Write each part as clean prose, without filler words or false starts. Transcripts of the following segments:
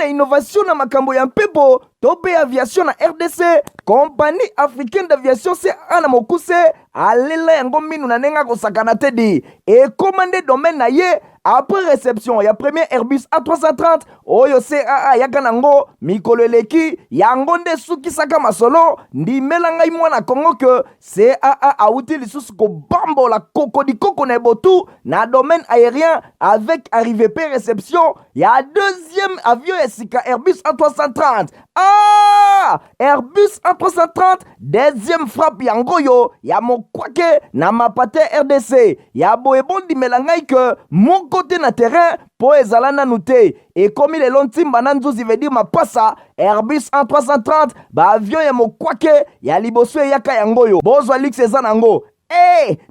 Innovation na makambo ya mpepo tope aviation na RDC. Compagnie africaine d'aviation CAA na mokuse alela yango minu na nenga kosakana tedi et commandé domaine na ye. Après réception ya premier Airbus A330 oyo CAA yaka nango mikolo eleki yango nde sukisaka masolo ndimela ngai mwana Kongo ke CAA auti lisusu kobambola kokodikoko na ebotu na domaine aérien avec arrivée pe réception ya deuxième avion esika Airbus A330. Airbus A330 deuxième frappe yango yo ya mokwake na mapate RDC ya boyebon ndimela ngai ke mon côté na terrain po ezala nanu te ekomi lelo ntimba na nzuzi veut dire mapasa Airbus A330 ba avion ya mokwake ya liboso eyaka yango yo bozwa lix eza nango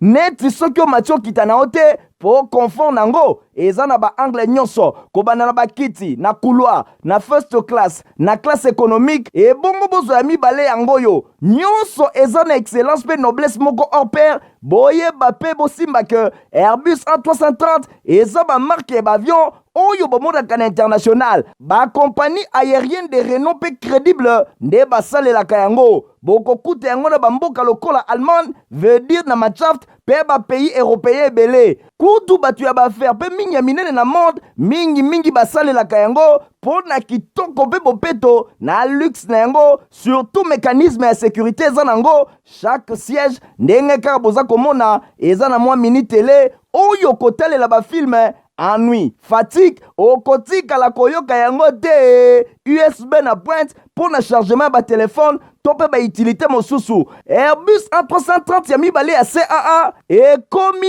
neti soki omati okita na yo te po confort nango eza na ba angle nyonso kobanda na bakiti na couloir na first class na classe économique ebongo bozwa ya mibale yango yo nyonso eza na excellence pe noblesse moko hors pair boyeba pe bosimba ke Airbus A330 eza ba marque ba avion oyo bomodaka na international ba compagnie aérienne de renom pe crédible nde basalelaka yango bokokuta yango na bamboka lokola Allemagne veut dire na Machaft pe ba pays européen ebele kutu batu ya bafaire pe mingi ya minene na monde mingi basalelaka yango po na kitoko pe bopeto na luxe na yango surtout mécanisme ya sécurité eza nango chaque siège ndenge kaka boza komona eza na mwa mini télé oyo kotalela bafilme ennui, fatigue, okotika la koyoka yango te USB na pointe pour na chargement ba téléphone tope ba utilité mosusu Airbus A330 ya mibale ya CAA ekomi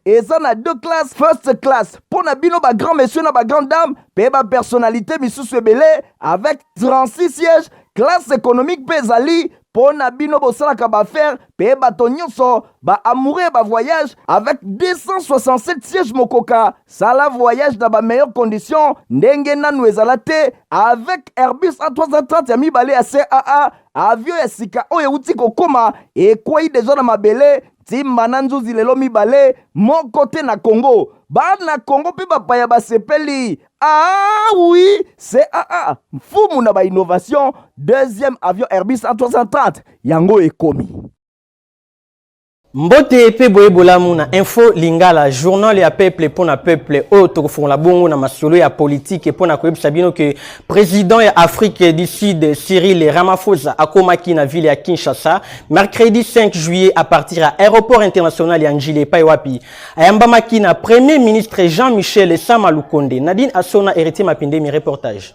eza na deux classes first class pour na bino ba grand monsieur na ba grande dame pe ba personnalité misusu ebele avec 36 sièges classe économique pe ezali pona bino bosalaka bafaire pe bato nyonso ba amoureux ba voyage avec 267 sièges mokoka sala voyage dans ba meilleures conditions ndenge nanu ezala te avec Airbus A330 ya mibale ya CAA avion ya sika oyo uti kokoma ekwei deja na mabele timba na nzuzi lelo mibale moko te na Congo bana Congo pe bapaya basepeli oui CAA mfumu na ba innovation deuxième avion Airbus A330 yango ekomi Mbote pe boye bolamu na info lingala journal ya peuple pour na peuple o tokofon la bongo na masolo ya politique pour na koyebisa bino que président ya Afrique du Sud Cyril Ramaphosa akomaki na ville ya Kinshasa mercredi 5 juillet à partir à aéroport international ya Njili pa wapi ayambamaki na premier ministre Jean-Michel Sama Lukonde. Nadine Asona héritier Mapinde mi reportage.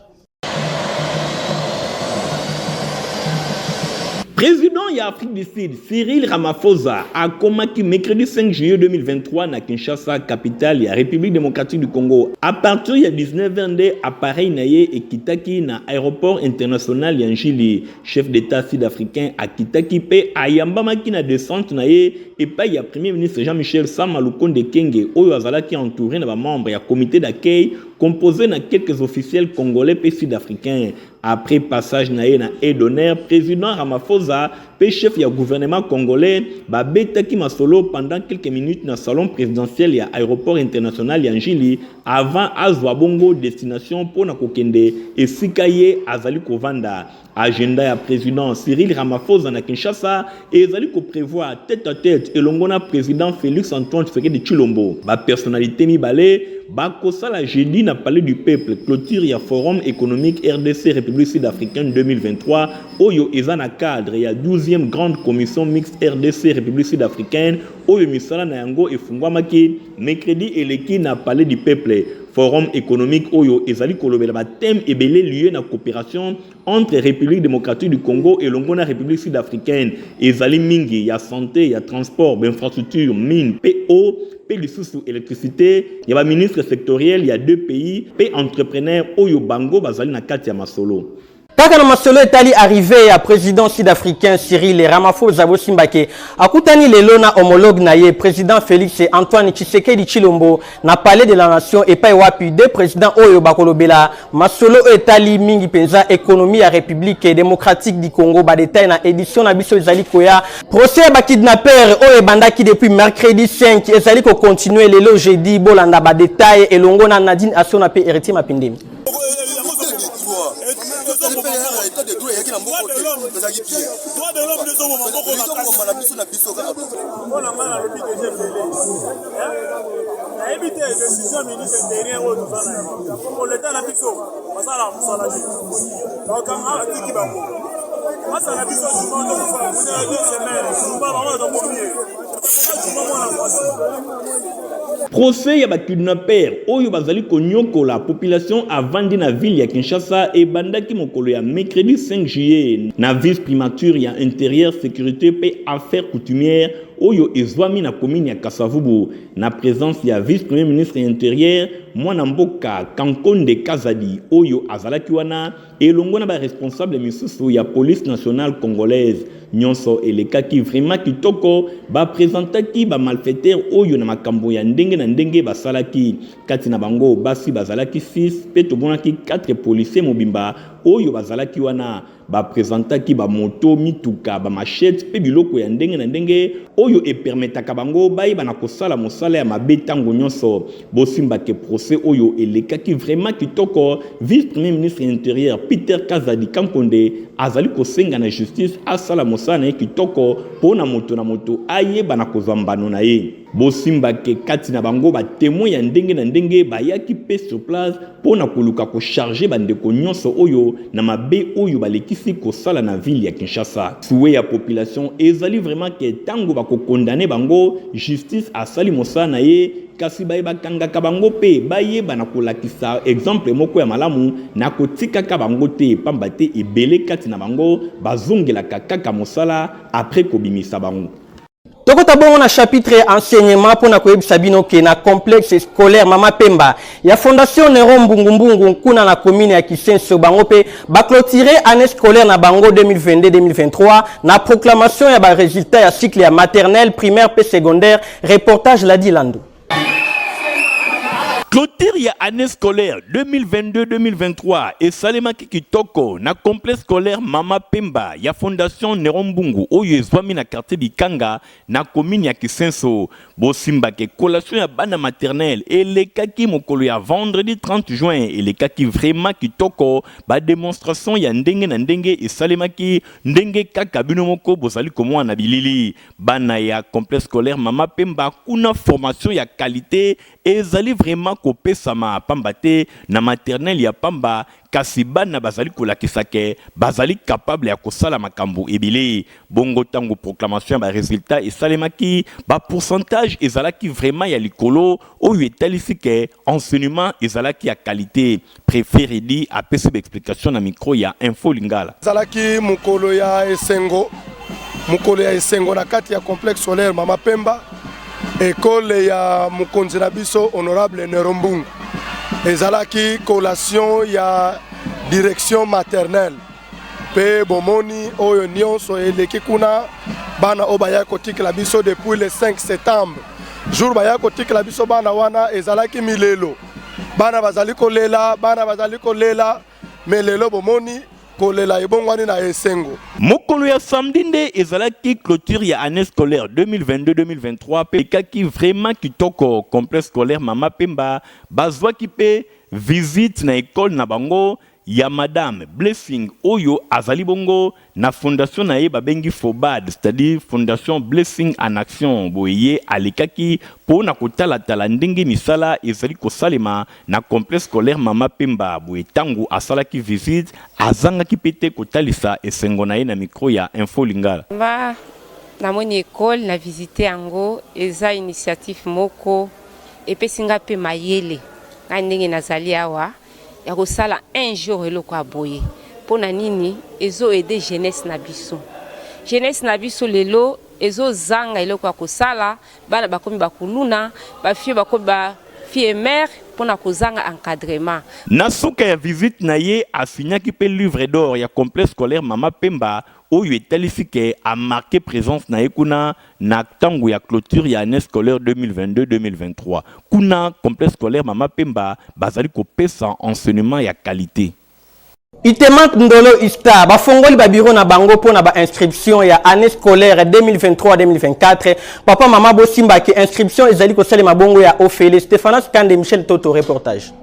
Président de l'Afrique du Sud, Cyril Ramaphosa, a combattu mercredi 5 juillet 2023 à Kinshasa, capitale de la République démocratique du Congo. À partir de 19h, appareil naye et kitaki na aéroport international Yanjili, chef d'État sud-africain à kitaki pe ayambamaki na descente naye et pa ya premier ministre Jean-Michel Sama Lukonde Kenge oyo azalaki entouré na ba membre ya comité d'accueil composé de quelques officiels congolais et sud-africains. Après passage na et d'honneur, président Ramaphosa, chef du gouvernement congolais, babetaki masolo pendant quelques minutes dans le salon présidentiel et aéroport international Yanjili avant azwa bongo destination pour na kokende et sikaye azali kovanda. Agenda ya président Cyril Ramaphosa na Kinshasa et ezali ko prévoir tête à tête et longona président Félix Antoine Tshisekedi Tshilombo. Ba personnalité mibale bakosala jeudi na palais du peuple clôture ya forum économique RDC République sud-africaine 2023 oyo eza na cadre ya 12e grande commission mixte RDC République sud-africaine oyo misala na yango efungwamaki mercredi eleki na palais du peuple. Forum économique oyo ezali kolobela ba thème ebele lié na coopération entre République démocratique du Congo et Longona République sud-africaine ezali mingi ya santé ya transport infrastructure mine PO pe lisusu électricité ya ba ministre sectoriel ya deux pays pe entrepreneur oyo bango bazali na kati ya masolo. Kaka na masolo etali arrivé à président sud-africain Cyril Ramaphosa Bosimbake akutani lelo na homologue na ye président Félix Antoine Tshisekedi Tshilombo na palais de la nation et pas wapi deux présidents oyo bakolobela masolo etali mingi penza économie ya République démocratique du Congo ba détail na édition na biso ezali koya procès ba kidnapper oyo bandaki depuis mercredi 5 ezali ko continuer lelo jeudi bolanda ba détail elongo na Nadine Asona pe héritier Mapindemi. Procès ya ba kidnapper oyo bazali konyoko la population avant na ville ya Kinshasa et bandaki mokolo ya mercredi 5 juillet na vice primature ya intérieur sécurité pe affaires coutumières oyo ezwami na commune ya Kasavubu na présence ya vice premier ministre intérieur mwana mboka Kankonde Kazadi oyo azalaki wana elongo na ba responsable misusu ya police nationale congolaise nyonso elekaki vraiment kitoko ba présentaki ba malfaiteur oyo na makambo ya ndenge na ndenge basalaki kati na bango basi bazalaki 6 pe tobonaki 4 policiers mobimba oyo bazalaki wana ba présentaki ba moto mituka ba machette pe biloko ya ndenge na ndenge oyo e permetaka bango bayi bana kosala mosala ya mabetango nyonso Bosimbake procès oyo elekaki vraiment kitoko vice premier ministre intérieur Peter Kazadi Kankonde azali kosenga na justice asala mosala na kitoko pona moto na moto aye bana kozambano na ye Bosimbake kati na bango ba témoin ya ndenge na ndenge bayaki pe sur place pona koluka ko charger bandeko nyonso oyo na mabe oyo balekisi kosala na ville ya Kinshasa. Souhait ya population ezali vraiment que tango bako condamner bango justice asali mosala na ye kasi baye bakangaka bango pe baye bana kolakisa exemple moko ya malamu na kotika ka bango te pamba te ebele kati na bango bazongela kaka mosala après kobimisa bango. Tokota bongo na chapitre enseignement pour na koyebisa bino ke na complexe scolaire Mama Pemba ya fondation Nero Mbungu kuna na commune ya Kisenso bango pe ba clôturer année scolaire na bango 2022-2023 na proclamation ya ba résultat ya cycle ya maternelle, primaire pe secondaire. Reportage Ladi Lando. Clôture ya année scolaire 2022-2023 et Salemaki Kitoko na complexe scolaire Mama Pemba ya fondation Nero Mbungu oyo ezwami na quartier Bikanga na commune ya Kisenso. Bosimbake collation ya bana maternelle elekaki mokolo ya vendredi 30 juin elekaki vraiment kitoko ba démonstration ya ndenge na ndenge esalemaki ndenge kaka bino moko bozali komwa na bilili bana ya complexe scolaire Mama Pemba kuna formation ya qualité ezali vraiment kopesama pamba te na maternelle ya Pamba kasi bana bazali kolakisake bazali capable ya kosala makambo ebele bongo tango proclamation ba résultat esalemaki ba pourcentage ezalaki vraiment ya likolo oyo etalisike enseignement ezalaki ya qualité préféré di apesi explication na micro ya Info Lingala ezalaki mukolo ya esengo na kati ya complexe scolaire Mama Pemba école ya mokonzi na biso honorable Nero Mbungu ezalaki collation ya direction maternelle pe bomoni oyo nyonso eleki kuna bana obaya kotikela biso depuis le 5 septembre jour baya kotikela biso bana wana ezalaki milelo bana bazali kolela melelo bomoni kolela ebongwani na esengo mokolo ya samedi nde ezalaki clôture ya année scolaire 2022-2023 pe kaki vraiment kitoko complexe scolaire Mama Pemba bazwaki pe visite na école na bango ya madame Blessing oyo azali bongo na fondation na ye babengi FOBAD c'est-à-dire fondation Blessing en action boye alikaki po na kotala tala ndenge misala ezali kosalema na complexe scolaire Mama Pemba boye tango asalaki visite azangaki pete kotalisa esengo na ye na micro ya Info Lingala na moni école na visiter yango eza initiative moko epesinga pe mayele na ndenge nazali awa ya kosala un jour eloko aboye pona nini ezo aider jeunesse na biso lelo ezo zanga eloko ya kosala bana bakomi bakuluna bafie bakomi fille et mère pour na kozanga encadrement. Nasuka ya visite na ye asignaki pe livre d'or ya complexe scolaire Mama Pemba oyo etalisi ke a marqué présence na ye kuna na tango ya clôture ya année scolaire 2022-2023. Kuna complexe scolaire Mama Pemba bazali kopesa enseignement ya qualité. Itemat Ndolo Ista bafongoli ba bureau na bango po na ba inscription ya année scolaire 2023-2024. Papa mama bosimba ki inscription ezali ko sale mabongo ya Ophélie Stéphanas Kande Michel Toto reportage.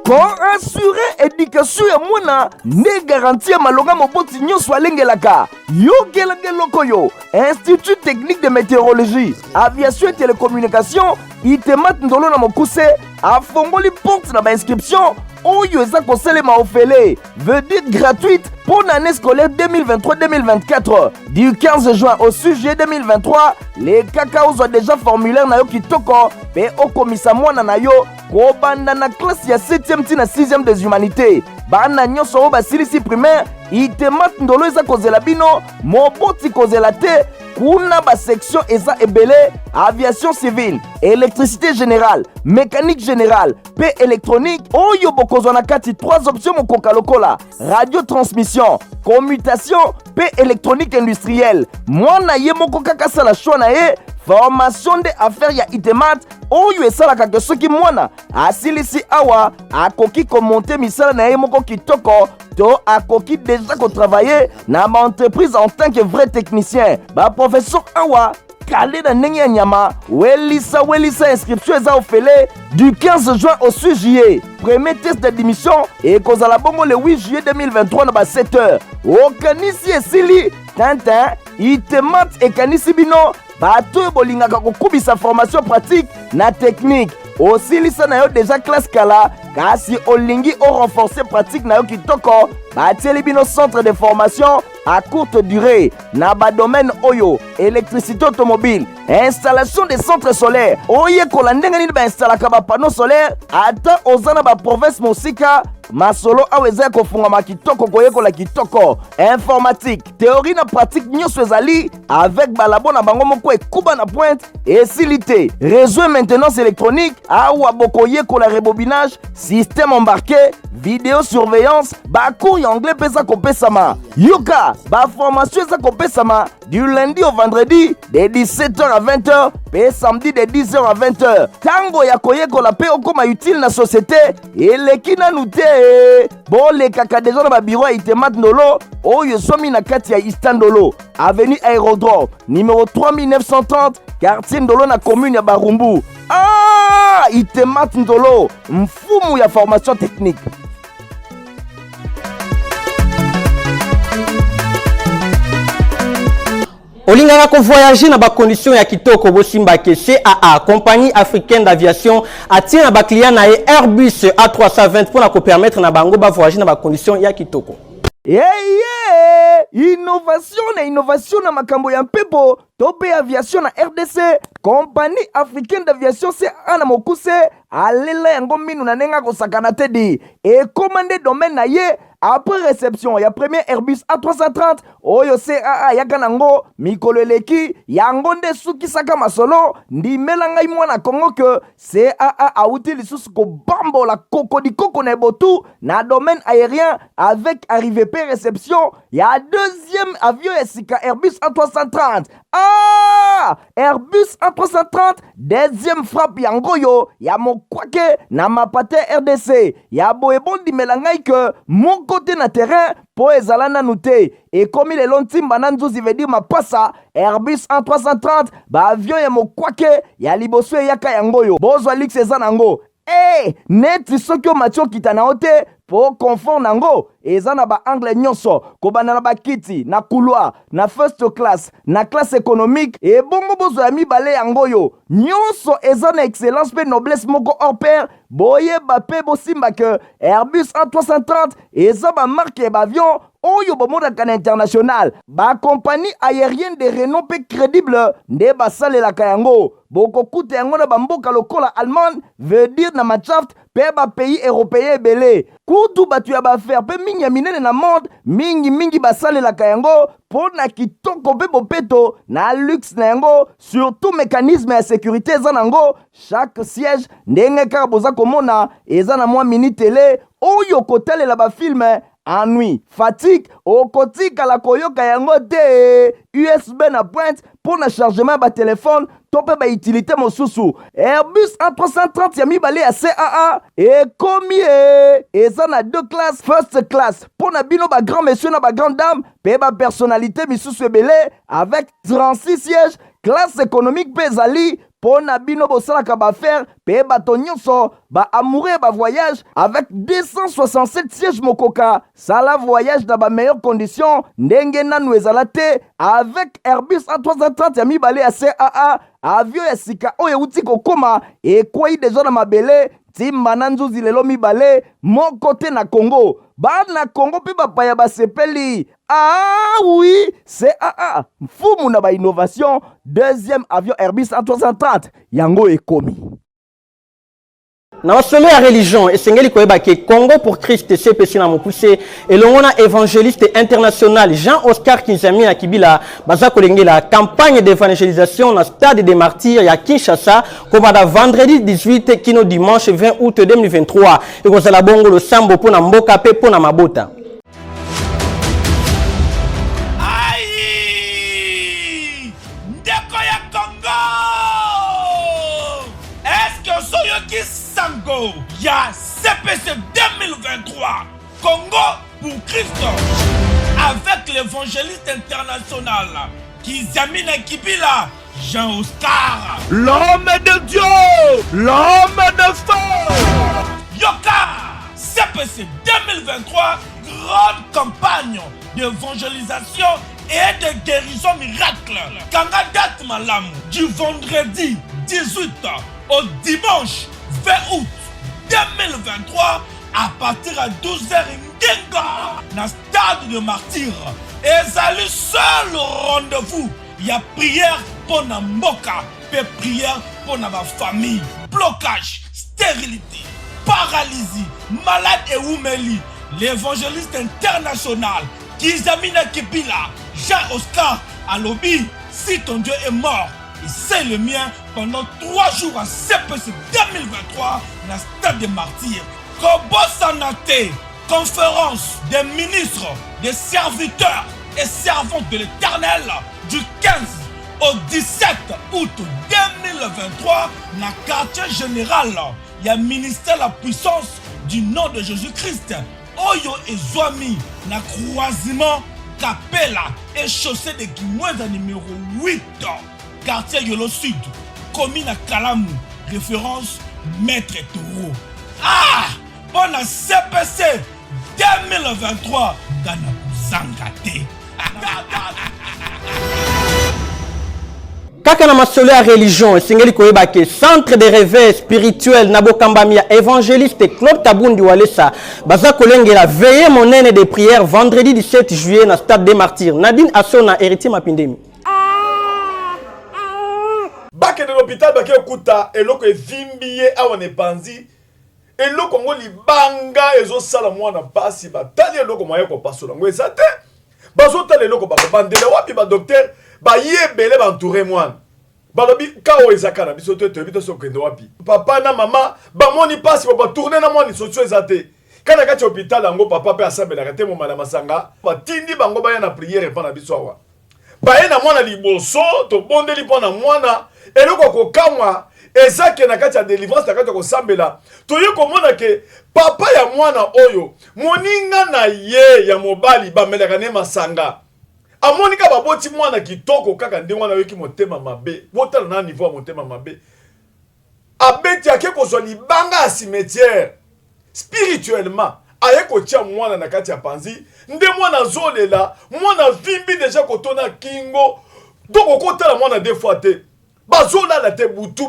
Pour assurer éducation ya mwana ne garantir malonga moboti nyonso alengelaka yokelaka lokoyo Institut technique de météorologie aviation et télécommunication Itemat Ndolo na mokuse afongoli porte na ba inscription oyo eza kosalema Ophélie veut dire gratuite pour l'année scolaire 2023-2024 du 15 juin au 6 juillet 2023. Les cacaos ont déjà formulaire na yo kitoko pe okomisa mwana na yo kobanda na classe ya 7e ti na 6e des humanités bana nyonso oyo basilisi primaire Itemat Ndolo eza kozela bino moboti kozela te kuna ba section eza ebele aviation civile électricité générale mécanique générale pe électronique oyo bokozwa na kati 3 options mokoka lokola radio transmission commutation pe électronique industrielle mwana ye moko kaka sala choix na ye formation de affaires ya Itemat oyo esalaka ke soki mwana asilisi awa akoki komonte misala na ye moko kitoko to akoki déjà kotravailler na ma entreprise en tant que vrai technicien ba professeur awa kale na ndenge ya nyama welisa inscription eza Ophélie du 15 juin au 6 juillet. Premier test d'admission et kozala bongo le 8 juillet 2023 na ba 7h. Okanisi esili tintin Itemat ekanisi bino bato bolingaka kokubisa formation pratique na technique. Osilisa na yo déjà classe kala kasi olingi o renforcer pratique na yo kitoko batieli bino centre de formation à courte durée na ba domaine oyo électricité automobile installation des centres solaires oye kolandenge nini ba installaka ba panneau solaire ata ozana ba province mosika masolo aweza kofungama kitoko koyekola kitoko informatique théorie na pratique nyonso ezali avec balabo na bango moko ekuba na pointe esilité réseau et maintenance électronique awa bokoyekola rebobinage système embarqué vidéosurveillance bacours ya anglais pesa kopesama yoka baformation eza kopesama du lundi au vendredi de 17h à 20h pe samedi de 10h à 20h tango ya koyekola pe okoma utile na société eleki nanu te bolekaka deja na babiro ya Itemat Ndolo oyo esomi na kati ya Istandolo avenue Aérodrome numéro 3930 quartier Ndolo na commune ya Barumbu. Itemat Ndolo mfumu ya formation technique. Olingaka ko voyager na ba condition ya kitoko bosimba ke CAA compagnie africaine d'aviation atie na ba client na Airbus A320 pour na ko permettre na bango ba voyager na ba condition ya kitoko. Innovation na makambo ya mpepo tope aviation na RDC compagnie africaine d'aviation CAA na mokuse alela yango minu na nenga kosakana te di et commandé domaine na ye après réception ya premier Airbus A330 oyo CAA yaka nango mikolo eleki yango nde sukisaka masolo ndimela ngai mwana Kongo ke CAA auti lisusu kobambola kokodikoko na ebotu na domaine aérien avec arrivée pe réception ya deuxième avion esika Airbus A330. Airbus A330 deuxième frappe yango yo ya mokwake na mapate RDC ya boebondi melangai ke mon côté na terrain po ezala nanu te ekomi lelo ntimba na nzuzi veut dire mapasa Airbus A330 ba avion ya mokwake ya liboso eyaka yango yo bozwa lix eza nango neti soki omati okita na yo te po confort nango eza na ba angle nyonso kobanda na bakiti na couloir na first class na classe économique et bongo bozo ya mibale yango yo nyonso eza na excellence pe noblesse moko hors pair boyeba pe bosimba ke Airbus A330 eza ba marque ba avion oyo bomondaka na international ba compagnie aérienne de renom pe crédible nde basalelaka yango bokokuta yango na bamboka lokola Allemagne veut dire na Machaft pe ba pays européen ebele kutu batu ya baaffaire pe mingi baligne ya minene na monde mingi basalelaka yango pona kitoko mpe bopeto na luxe na yango, surtout mécanisme ya sécurité eza nango. Chaque siège ndenge kaka boza komona eza na mwa mini télé oyo kotalela bafilme ennui, fatigue, okotikala koyoka yango te. USB na pointe pour na chargement ba téléphone tope ba utilité mosusu. Airbus A330 ya mibale ya CAA ekomi eza na 2 classes, first class pour na bino ba grand monsieur na ba grande dame pe ba personnalité misusu ebele avec 36 sièges. Classe économique pe ezali pour na bino bosalaka bafaire pe bato nyonso ba amoureux ba voyage avec 267 sièges mokoka. Sala voyage dans ba meilleures conditions ndenge nanu ezala te avec Airbus A330 ya mibale ya CAA. Avion ya sika oyo euti kokoma ekwei deja na mabele timba na nzuzi lelo mibale moko te na Congo. Bana Congo pe bapaya basepeli. Ah oui, CAA mfumu na ba innovation. Deuxième avion Airbus A330 yango ekomi. Na wasolo ya religion esengeli koyeba ke Congo pour Christ CPC na mopuse elongona évangéliste international Jean-Oscar Kinzami na Kibila baza kolengela campagne d'évangélisation na stade des martyrs ya Kinshasa komanda vendredi 18 kino dimanche 20 août 2023 et kozala bongo lo sambo pona mboka pe pona mabota. Sango, ya CPC 2023, Congo pour Christ, avec l'évangéliste international Kinzami na Kibila, Jean-Oscar, l'homme de Dieu, l'homme de feu. Yoka, CPC 2023, grande campagne d'évangélisation et de guérison miracle. Kanga date malam du vendredi 18 au dimanche 20 août 2023 à partir à 12h Ngenga na stade de martyrs. Et c'est le seul rendez-vous. Il y a prière pour na mboka, et prière pour na famille. Blocage, stérilité, paralysie, malade et oumeli. L'évangéliste international Kinzami na Kibila, Jean-Oscar Alobi, si ton Dieu est mort, et c'est le mien pendant 3 jours à CPC 2023 dans le stade des martyrs. Kobo Sanate, conférence des ministres, des serviteurs et servantes de l'Éternel du 15 au 17 août 2023 dans le quartier général. Il y a ministère la puissance du nom de Jésus-Christ. Oyo et Zoami, na croisement Capella et chaussée de Guimoueza numéro 8. Quartier Yolo Sud, commune à Kalamou, référence Maître Toro. Ah! Bon à CPC 2023, Dana Zangate. Kaka na masolo ya religion esengeli koyeba ke centre de réveil spirituel na bokambami ya évangéliste Claude Tabundi Walesa baza kolengela veillée monene de prière vendredi 17 juillet na stade des martyrs. Nadine Asona héritier Mapindemi. Bake de l'hôpital bake okuta eloko evimbiye awa ne panzi eloko ngo libanga ezo sala mwana pasi batali eloko moye ko pasola ngo ezate bazo tala eloko ba bandela wapi ba docteur ba yebele ba entourer mwana balobi kao ezaka na biso to bito sokendo wapi papa na mama ba moni pasi ba tourner na mwana sotio ezate kana kati hôpital yango papa pe asambela kate mo mala masanga batindi bango ba ya na prière pa na biso awa ba ye na mwana liboso to bondeli pa na mwana eloko kokamwa ezake na kati ya délivrance na kati ya kosambela toye komona ke papa ya mwana oyo moninga na ye ya mobali bamelaka ne masanga amonika baboti mwana kitoko kaka ndi mwana yoki motema mabe botala na niveau ya motema mabe abeti ake kozwa libanga ya cimetière spirituellement aye kotia mwana na kati ya panzi nde mwana zolela mwana vimbi deja kotona kingo donc kotala mwana deux fois te bazola la te butu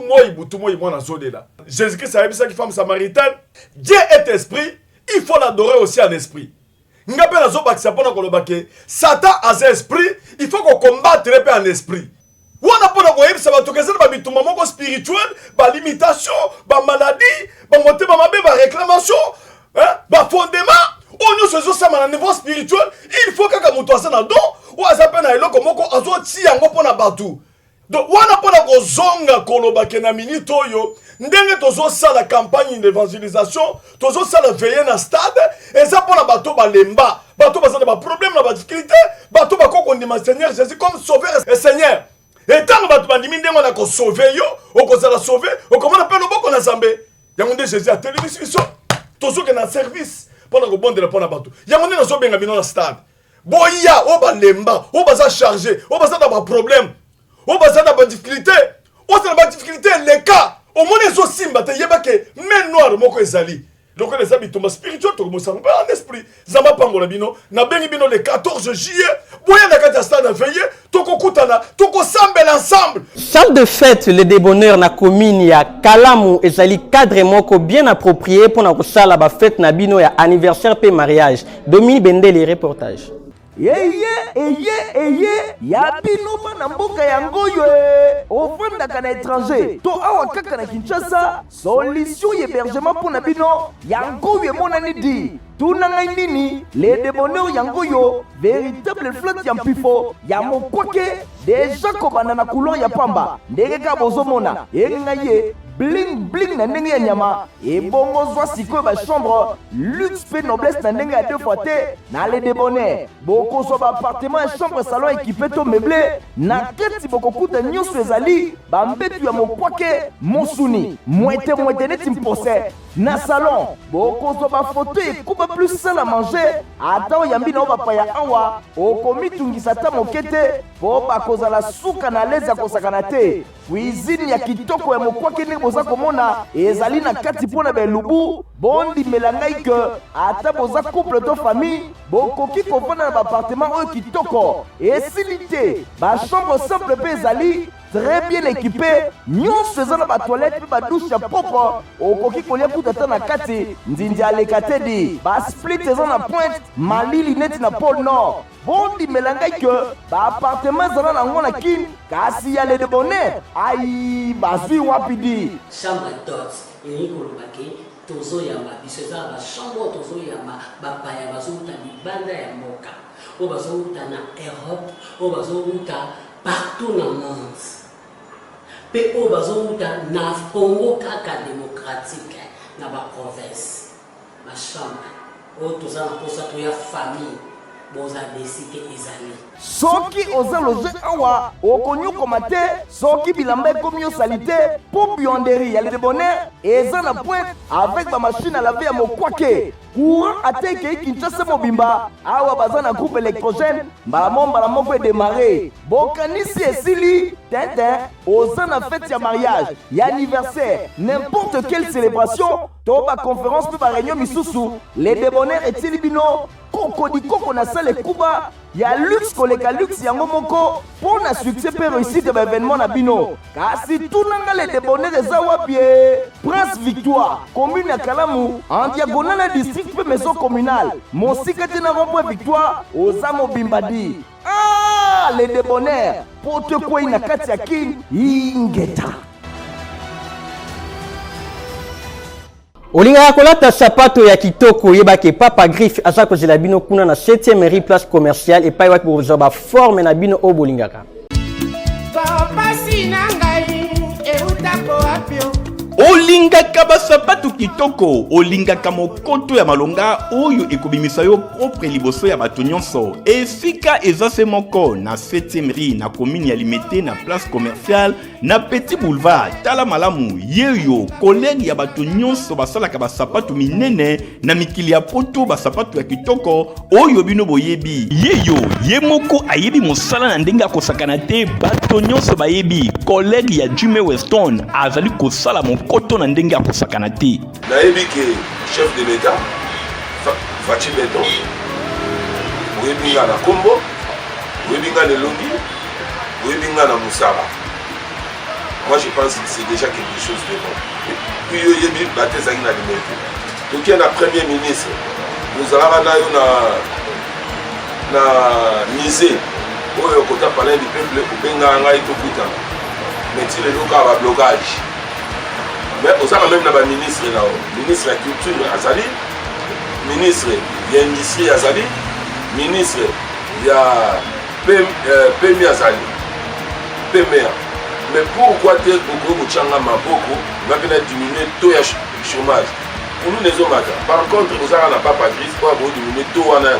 moi mwana zolela. Jésus-Christ a dit femme samaritaine, Dieu est esprit, il faut l'adorer aussi en esprit. Ngape na zo bakisa pona kolobake Satan as esprit, il faut qu'on combatte en esprit. Wana pona ko yebisa ba tokezela ba bituma moko spirituel, ba limitation, ba maladie, ba motema mabe, ba réclamation, hein, ba fondement. Onyo sezo sama na niveau spirituel, il faut que moto asana don ou azape na eloko moko azo ti yango pona batu. Donc wana pona ko zonga koloba ke na minute oyo ndenge tozo sala campagne d'évangélisation, tozo sala veiller na stade et ça pona bato balemba, bato bazana ba problème na ba difficulté, bato bakoko ndima Seigneur Jésus comme sauveur et Seigneur. Et tant que bato bandimi ndenge na ko sauver yo, okozala sauver, okomona pe loboko na Nzambe. Yango nde Jésus a télévision. Tozo ke na service pendant que bonde pona bato. Yango nde na so benga bino na stade. Boya o balemba, o baza chargé, o baza na ba problème. O baza na ba difficulté. O za na ba difficulté les cas. Au moins les autres simba te yeba ke main noire moko ezali. Donc les habitants spirituels to mo sanga en esprit. Zamba pangola bino na bengi bino le 14 juillet. Boya na kata stade veiller, to ko kutana, to ko sambela ensemble. Salle de fête le débonneur na commune ya Kalamu ezali cadre moko bien approprié pour na ko sala ba fête na bino ya anniversaire pe mariage. Dominique Bendele reportage. Eye ya bino bana mboka yango yo ofandaka na étranger to awa kaka na Kinshasa solution hébergement pour na bino yango yo monani di tuna ngai nini les débonneurs yango yo véritable flotte ya mpifo ya mokwake déjà kobanda na couleur ya pamba ndenge ka bozomona engaye bling bling na ndenge ya nyama ebongo zwa sikoyo ba chambre luxe pe noblesse na ndenge ya deux fois te na les débonneurs bokozwa ba appartement ya chambre salon équipé to meublé na keti bokokuta nyonso ezali bambetu ya mokwake mosuni mwete neti mpose na salon bokozwa ba photo ekuba plus sala manger ata oyambi na o bapaya awa okomitungisa ta moke te po bakozala suka na lezi ya kosakana te cuisine ya kitoko ya mokwake ndenge boza komona ezali na kati mpona belubu bondimela ngai ke ata boza couple to famille bokoki kovanda na baappartement oyo kitoko esili te bachambre simple mpe ezali très bien équipé nyonso eza na batoilette mpe badouche ya propre okoki kolia kuta ata na kati nzinzi aleka te di basplit eza na pointe malili neti na pôle nord bondimela ngai ke baappartement ezala nango na kini kasi ya le débonneur ai bazwi wapi di chambre dot elingi koloba ke tozoyamba biso eza na bachambre tozoyamba bapaya bazouta libanda ya mboka oyo bazouta na Europe oyo bazouta partout na monde pe oyo bazouta na Congo kaka démocratique na baprovince bachambre oyo toza na posa toya famille boza desike ezali soki oza loge awa okonyokoma te soki bilamba ekomi osali te mpo buanderie ya le débonneur eza na pointe avec bamachine à laver ya mokwake courant ate ekei Kinshasa mobimba awa baza na groupe électrogène mbala moko edémarre bokanisi esili tintin oza na fête ya mariage ya anniversaire n'importe quelle célébration to baconférence mpe baréunion misusu le débonneur etili bino koko na sale kuba ya luxe koleka luxe yango moko pour na succès pe réussite ba événement na bino kasi tunanga le débonneur eza wapi Prince Victoire commune ya Kalamu en diagonale na district pe maison communale mosika te na rond-point Victoire oza mobimba di le débonneur pote kwei na kati ya kin ingeta Olinga kolata sapato ya kitoko yebake papa griffe aza kozela bino kuna na 7e mairie place commerciale et pa waki bozoba forme na bino o bolingaka. Papa sinangai eutako apio olingaka basapato kitoko olingaka mokoto ya malonga oyo ekobimisa yo propre liboso ya bato nyonso esika eza se moko na 7e rue na commune ya Limete na place commerciale na Petit Boulevard tala malamu yeyo collègue ya bato nyonso basalaka basapato minene na mikili ya poto basapato ya kitoko oyo bino boyebi yeyo ye moko ayebi mosala na ndenge akosakana te bato nyonso bayebi collègue ya Jimmy Weston azali kosala koto na ndenge akosakana te nayebi ke chef de l'état Fachi Beton oyebi nga na kombo oyebi nga na elongi oyebi nga na mosala moi je pense que c'est déjà quelque chose de bon puis oyebi bate ezalaki na Limete tokie na premier ministre ozalaka na yo na musée oyo kota palais du peuple obenga ngai tokutana mais ti lelo kaka bablocage mais on a même la ministre là, ministre de la culture Azali, ministre ya industrie azali ministre ya PMI azali PMR. Mais pourquoi tu es beaucoup de changa maboko va venir diminuer taux de chômage pour nous les hommes. Par contre nous avons pas Patrice pour diminuer taux en un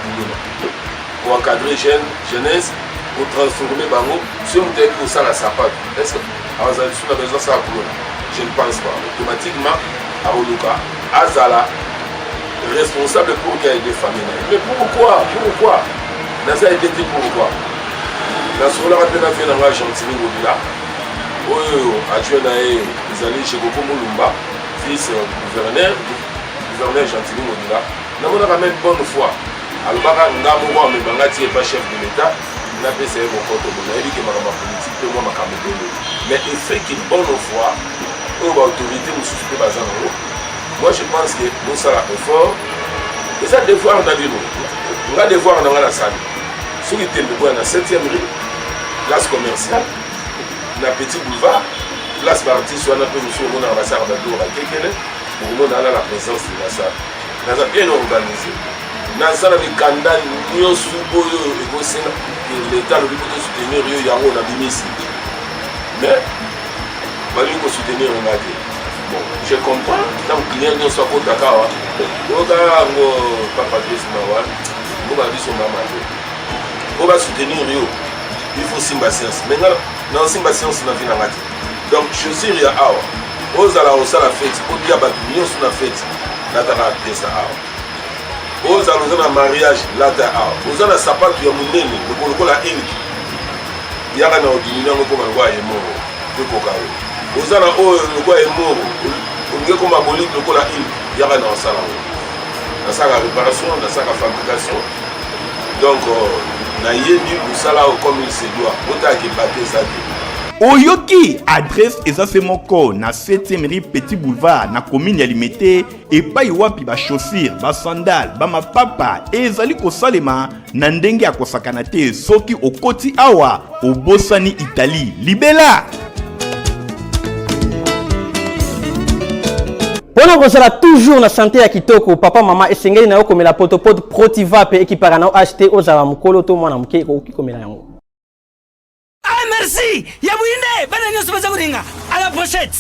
pour encadrer jeunesse pour transformer bango si on dit que ça la sapat est-ce que alors ça a besoin ça je ne pense pas automatiquement à Oluka Azala responsable pour qu'il y ait des familles. Mais pourquoi dans ça été dit pourquoi dans ce là on a fait dans la gentille au-delà. Oyo adjoint nae ezali chez Koko Mulumba fils gouverneur Gentilly Modula na mona quand même bonne foi alobaka ngamo kwa mebanga tie pas chef de l'état na pesa ye mokoto bona ebi ke makamba politique pe moi makambo belo mais il fait qu'il bonne foi oyo ba autorité mususu pe bazana ngo. Moi je pense que nous ça la effort et ça devoir na bino nga devoir na ngala sali soki tembe kwa na 7e rue place commerciale na petit boulevard place partie soit un peu monsieur mon ambassade d'Adora Kekele pour nous dans la présence de la salle dans un bien organisé dans ça la kanda nyo subo yo ego l'état le peut soutenir yo yango na bimisi mais bali ko soutenir on a dit bon je comprends donc client nyo soit ko Dakar yo ka ngo papa Chris Mawal ngo ba biso mama on va soutenir yo il faut simba science maintenant non simba science na vie na ngati donc je suis ya awa ozala osala fête obia ba nyonso na fête na tala tesa awa ozala na mariage la ta awa ozala sapato ya munene ko la ilki yaka na odimina ngo ko ngwa emoro ko kokayo ozala oyo ko emoro ko ko maboli ko la ilki yaka na osala na saka réparation na saka fabrication donc na yebi usala comme il se doit otaki baté ça. Oyoki adresse ezase moko na 7e rue Petit Boulevard na commune ya Limete epai wapi ba chaussure ba sandal ba mapapa ezali kosalema na ndenge ya kosakana te soki okoti awa obosani Italie libela. Pona kosala toujours na santé ya kitoko papa mama esengeli na yo komela potopoto Protivap ekipara na acheter ozala mukolo to mwana muke oki komela yango. Ah merci, Yabouine, bana nyoso baza kuringa à la pochette.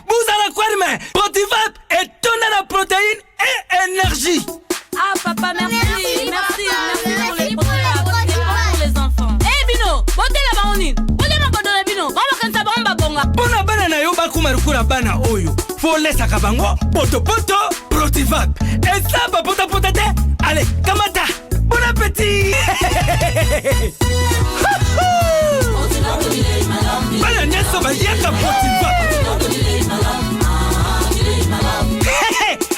Vous allez quoi mais Protivap est tonne la protéine et énergie. Ah papa merci pour les pour les enfants. Eh Bino, bote la baonine. Bote ma bodona Bino, vamos kansa bomba bonga. Bona bana na yo bakumarukura bana oyo. Faut laisser kabango poto Protivap. Et ça va pota te. Allez, kamata. Bon appétit. Bana nyeso ba yaka Protivap.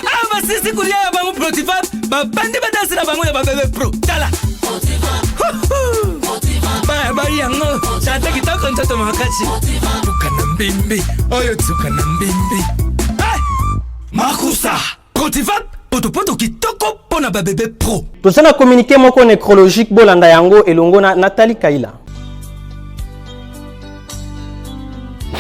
Ah ba sisi kulia ya bango Protivap. Ba bandi ba dansi na bango ya ba bébé pro. Tala. Ba yango. Chata kitoko ntoto makati. Tukana mbimbi. Oyo tukana mbimbi. Makusa Protivap poto kitoko pona ba bébé pro. Tosana communiqué moko nécrologique bolanda yango elongo na Nathalie Kaila.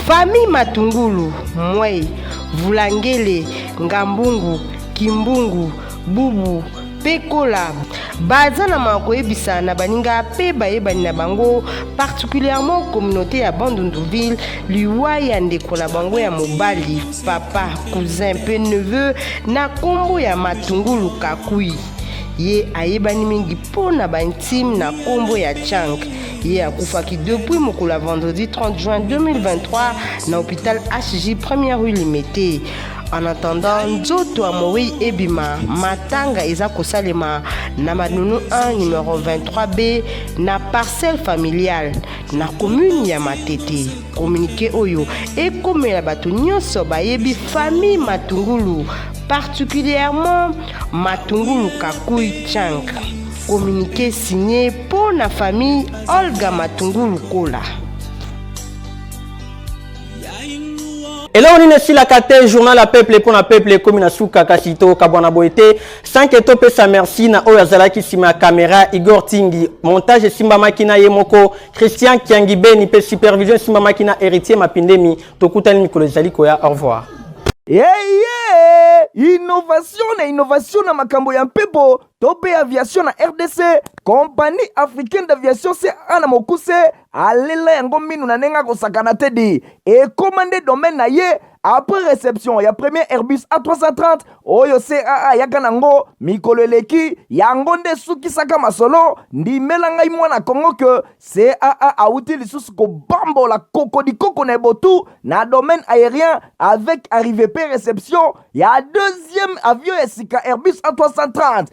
Famille Matungulu, Mwei, Vulangele, Ngambungu, Kimbungu, Bubu, Pekola, Bazana Makoebisa na baninga pe bayebani na bango, particulièrement communauté à Bandunduville, Liwa yande kola bango ya mobali, papa, cousin, pe neveu, na kombo ya Matungulu Kakui. Ye ayebani mingi pona ba intime na kombo ya Chank. Ye akufaki depuis mokula vendredi 30 juin 2023 na hôpital HJ 1er rue Limete. En attendant, Nzoto Amoi Ebima Matanga eza kosalema na Manunu 1 numéro 23B na parcelle familiale na commune ya Matete. Communiqué oyo ekomela bato nyonso bayebi famille Matungulu, particulièrement Matungulu Kakui Chank. Communiqué signé pour la famille Olga Matungulu Kola. Et là, on est sur la carte journal à peuple pour la peuple comme na souka kasito kabwana boete 5 eto pesa merci na oyazala ki sima caméra Igor Tingi montage simba makina yemoko Christian Kiangibeni pe supervision simba makina héritier mapindemi tokutani mikolo zali koya au revoir. Innovation na makambo ya mpepo tope aviation na RDC compagnie africaine d'aviation c'est ana mokuse alela yango minu na nenga kosakana tedi et commandé domaine na ye après réception ya premier Airbus A330 oyo CAA yaka nango mikolo eleki yango nde sukisaka masolo ndimela ngai mwana Kongo que CAA auti lisusu ko bambola kokodikoko na botu na domaine aérien avec arrivée pe réception ya deuxième avion esika Airbus A330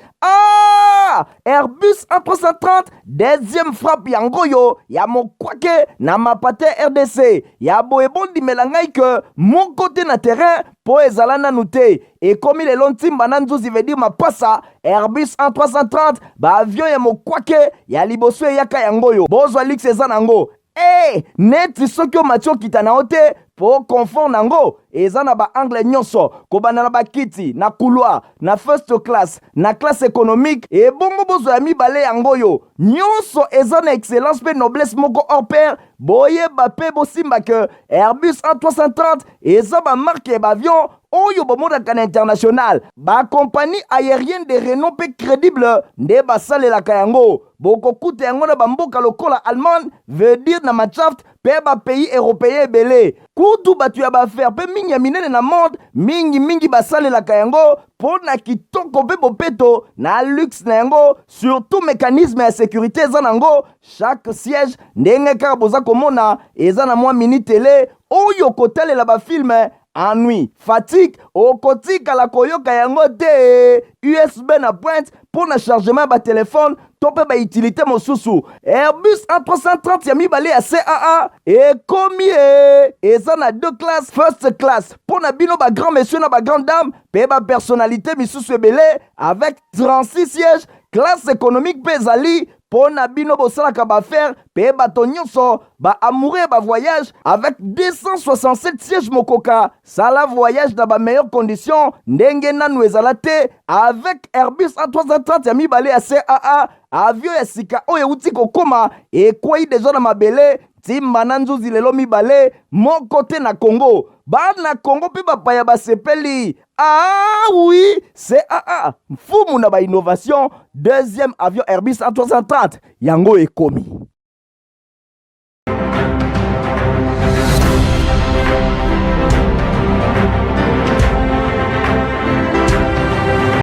Airbus A330 deuxième frappe yango yo ya mokwake na mapate RDC ya boebondi melangai que mon côté na terrain po ezalana nute et comme il est lontimba na nzuzi veut dire mapasa Airbus A330 ba avion ya mokwake ya liboso yaka yango yo bozwa lix eza nango neti soki o matio kita na ote po confort nango eza na ba angle nyonso kobana na bakiti na couloir na first class na classe économique et bongo bozo ya mibale yango yo nyonso eza na excellence pe noblesse moko hors pair boye bape bosimba que Airbus A330 eza ba marque ba avion oyo bomodaka na international ba compagnie aérienne de renom pe crédible nde basalelaka yango bokokuta yango na bamboka lokola Allemagne veut dire na Machaft pe ba pays européen ebele kutu batu ya baaffaire pe mingi ya minene na monde mingi basalelaka yango po na kitoko pe bopeto na luxe na yango surtout mécanisme ya sécurité eza nango chaque siège ndenge kaka boza komona eza na mwa mini télé oyo kotalela bafilme ennui, fatigue, okotika la koyoka yango te USB na pointe pour le chargement ba téléphone tope ba utilité mosusu Airbus A330 ya mibale ya CAA et combien eza na deux classes first class pour na bino ba grand monsieur na ba grande dame pe ba personnalité misusu ebele avec 36 sièges classe économique pezali pour na bino bosalaka ba faire pe bato nyonso ba amoureux ba voyage avec 267 sièges mokoka sala voyage dans ba meilleures conditions ndenge nanu ezala te avec Airbus A330 ya mibale ya CAA avion ya sika oyo uti kokoma ekwei deja na mabele timba na nzuzi lelo mibale moko te na Congo bana Congo pe bapaya basepeli oui CAA mfumu na ba innovation deuxième avion Airbus A330 yango ekomi